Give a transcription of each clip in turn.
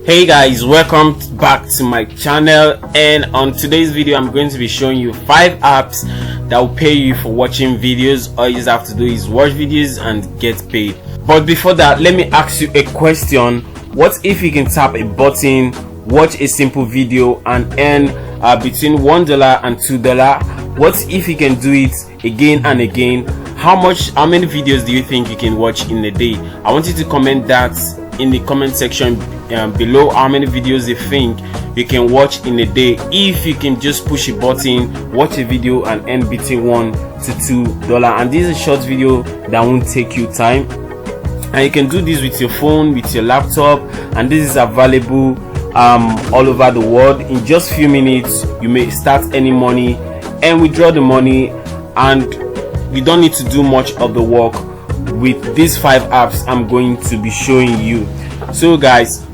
Hey guys, welcome back to my channel, and on today's video I'm going to be showing you 5 apps that will pay you for watching videos. All you just have to do is watch videos and get paid. But before that, let me ask you a question. What if you can tap a button, watch a simple video and earn between $1 and $2? What if you can do it again and again? How many videos do you think you can watch in a day? I want you to comment that in the comment section below. How many videos you think you can watch in a day if you can just push a button, watch a video and earn between $1 to $2? And this is a short video that won't take you time, and you can do this with your phone, with your laptop, and this is available all over the world. In just few minutes you may start earning money and withdraw the money, and you don't need to do much of the work with these 5 apps I'm going to be showing you. So guys,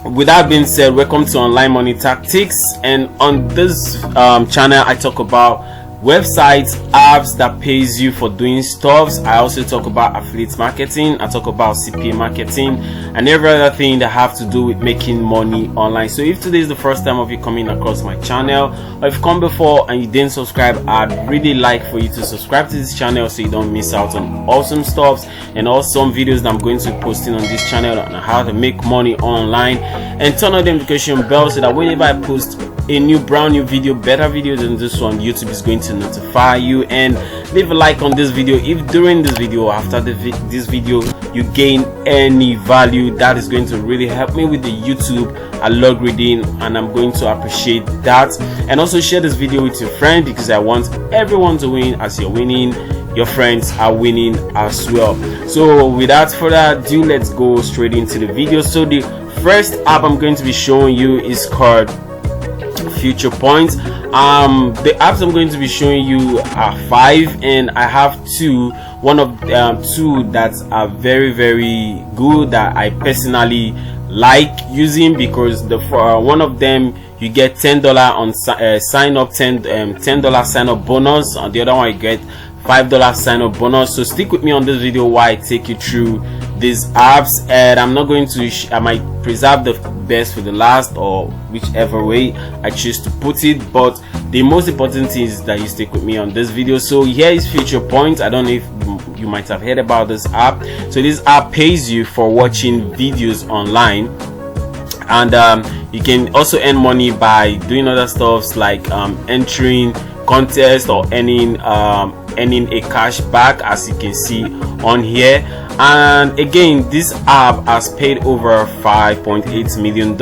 with that being said, welcome to Online Money Tactics, and on this channel I talk about websites, apps that pays you for doing stuffs. I also talk about affiliate marketing, I talk about CPA marketing, and every other thing that have to do with making money online. So if today is the first time of you coming across my channel, or if you've come before and you didn't subscribe, I'd really like for you to subscribe to this channel so you don't miss out on awesome stuffs and awesome videos that I'm going to be posting on this channel on how to make money online. And turn on the notification bell so that whenever I post a brand new video, better video than this one, YouTube is going to notify you. And leave a like on this video if during this video or after this video you gain any value. That is going to really help me with the YouTube algorithm, and I'm going to appreciate that. And also share this video with your friend, because I want everyone to win. As you're winning, your friends are winning as well. So without further ado, let's go straight into the video. So the first app I'm going to be showing you is called Future Points. The apps I'm going to be showing you are 5, and I have 2. One of 2 that are very good that I personally like using, because the one of them you get $10 on sign up, $10 sign up bonus. On the other one you get $5 sign up bonus. So stick with me on this video while I take you through these apps, and I'm not going to I might preserve the best for the last, or whichever way I choose to put it, but the most important thing is that you stick with me on this video. So here is Future Points. I don't know if you might have heard about this app. So this app pays you for watching videos online, and you can also earn money by doing other stuffs like entering contests or earning a cash back, as you can see on here. And again, this app has paid over $5.8 million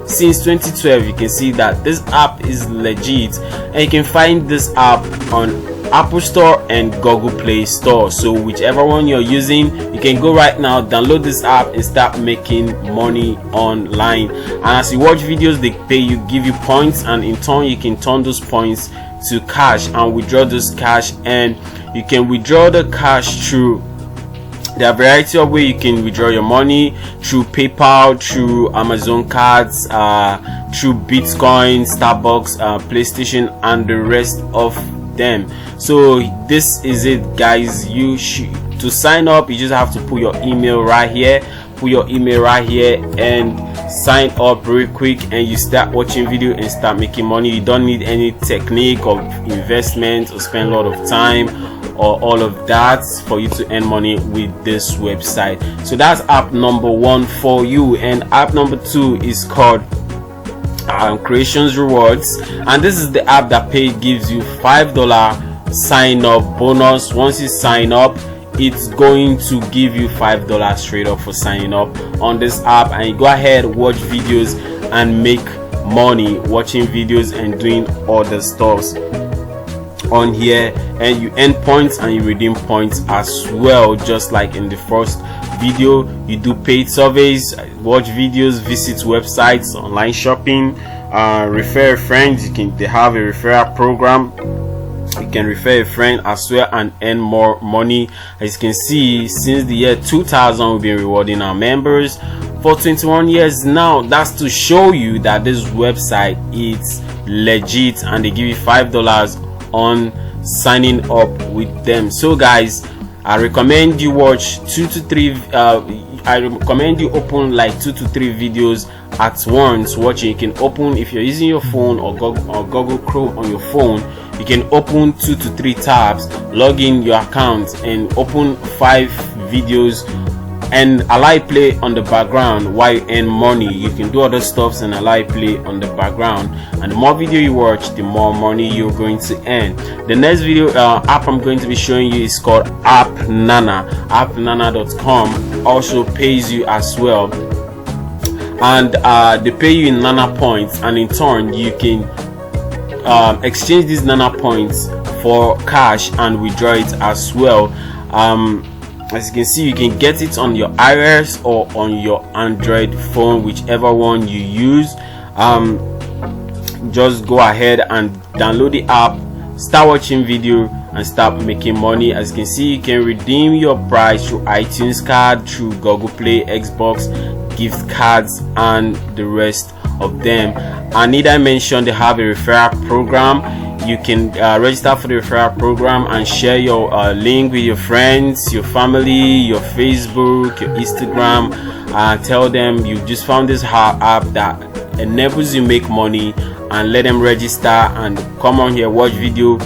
since 2012. You can see that this app is legit, and you can find this app on Apple Store and Google Play Store. So whichever one you're using, you can go right now, download this app and start making money online. And as you watch videos, they pay you, give you points, and in turn you can turn those points to cash and withdraw this cash. And you can withdraw the cash through there are a variety of ways. You can withdraw your money through PayPal, through Amazon cards, through Bitcoin, Starbucks, PlayStation, and the rest of them. So this is it, guys. To sign up, you just have to put your email right here. And sign up real quick, and you start watching video and start making money. You don't need any technique or investment or spend a lot of time or all of that for you to earn money with this website. So that's app number 1 for you. And app number 2 is called Creations Rewards, and this is the app that gives you $5 sign up bonus. Once you sign up, it's going to give you $5 straight up for signing up on this app, and you go ahead, watch videos and make money watching videos and doing other stuffs on here, and you earn points and you redeem points as well. Just like in the first video, you do paid surveys, watch videos, visit websites, online shopping, refer friends. They have a referral program. You can refer a friend as well and earn more money. As you can see, since the year 2000 we've been rewarding our members for 21 years now. That's to show you that this website is legit, and they give you $5 on signing up with them. So guys, I recommend you watch 2 to 3 I recommend you open like 2 to 3 videos at once watching. You can open, if you're using your phone or Google Chrome on your phone, you can open 2 to 3 tabs, log in your account and open 5 videos and allow it play on the background while you earn money. You can do other stuffs and allow it play on the background, and the more video you watch, the more money you're going to earn. The next video app I'm going to be showing you is called AppNana. AppNana.com also pays you as well, and they pay you in Nana points, and in turn you can exchange these Nana points for cash and withdraw it as well. As you can see, you can get it on your iOS or on your Android phone, whichever one you use. Just go ahead and download the app, start watching video and start making money. As you can see, you can redeem your prize through iTunes card, through Google Play, Xbox gift cards and the rest of them. And need I mention, they have a referral program. You can register for the referral program and share your link with your friends, your family, your Facebook, your Instagram, and tell them you just found this app that enables you make money, and let them register and come on here, watch video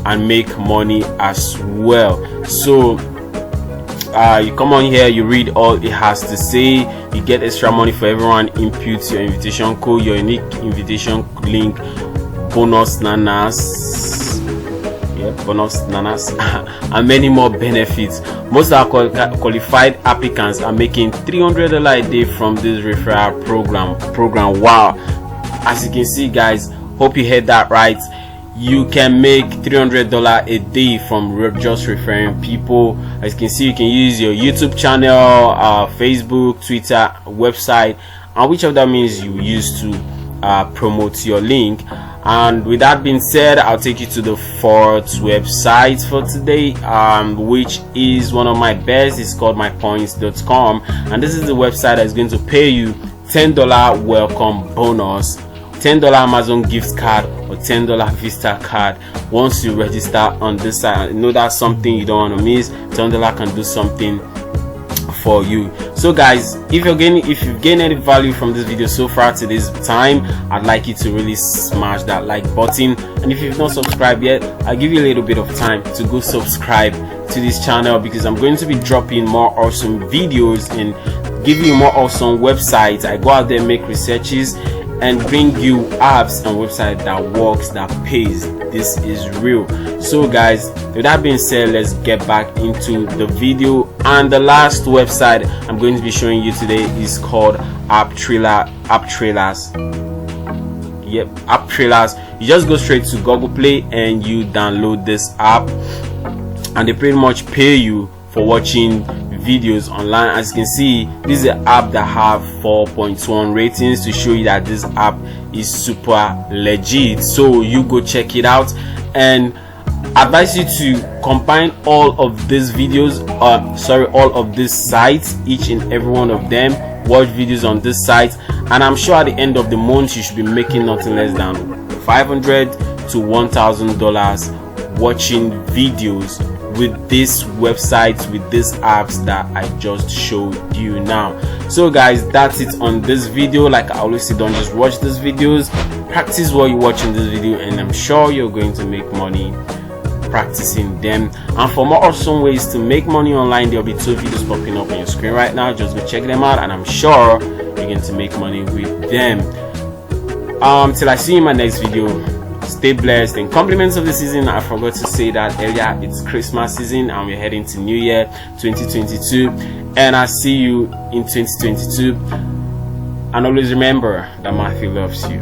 and make money as well. So you come on here, you read all it has to say, you get extra money for everyone inputs your invitation code, your unique invitation link, bonus nanas, bonus nanas and many more benefits. Most of our qualified applicants are making $300 a day from this referral program. Wow, as you can see guys, hope you heard that right. You can make $300 a day from just referring people. As you can see, you can use your YouTube channel, Facebook, Twitter, website, and which of that means you use to promote your link. And with that being said, I'll take you to the fourth website for today, which is one of my best. It's called MyPoints.com, and this is the website that's going to pay you $10 welcome bonus, $10 Amazon gift card or $10 Vista card once you register on this site. I know that's something you don't want to miss. $10 can do something for you. So guys, if you've gained any value from this video so far to this time, I'd like you to really smash that like button, and if you've not subscribed yet, I'll give you a little bit of time to go subscribe to this channel, because I'm going to be dropping more awesome videos and give you more awesome websites. I go out there, make researches and bring you apps and website that works, that pays. This is real. So guys, with that being said, let's get back into the video. And the last website I'm going to be showing you today is called AppTrailers. Yep, AppTrailers. You just go straight to Google Play and you download this app, and they pretty much pay you for watching videos online. As you can see, this is an app that have 4.1 ratings to show you that this app is super legit. So you go check it out, and I advise you to combine all of these videos, all of these sites, each and every one of them, watch videos on this site, and I'm sure at the end of the month you should be making nothing less than $500 to $1,000 watching videos with these websites, with these apps that I just showed you now. So guys, that's it on this video. Like I always say, don't just watch these videos, practice while you're watching this video, and I'm sure you're going to make money practicing them. And for more awesome ways to make money online, there'll be 2 videos popping up on your screen right now. Just go check them out, and I'm sure you're going to make money with them. Till I see you in my next video, stay blessed. And compliments of the season, I forgot to say that earlier, it's Christmas season and we're heading to New Year 2022, and I see you in 2022. And always remember that Matthew loves you.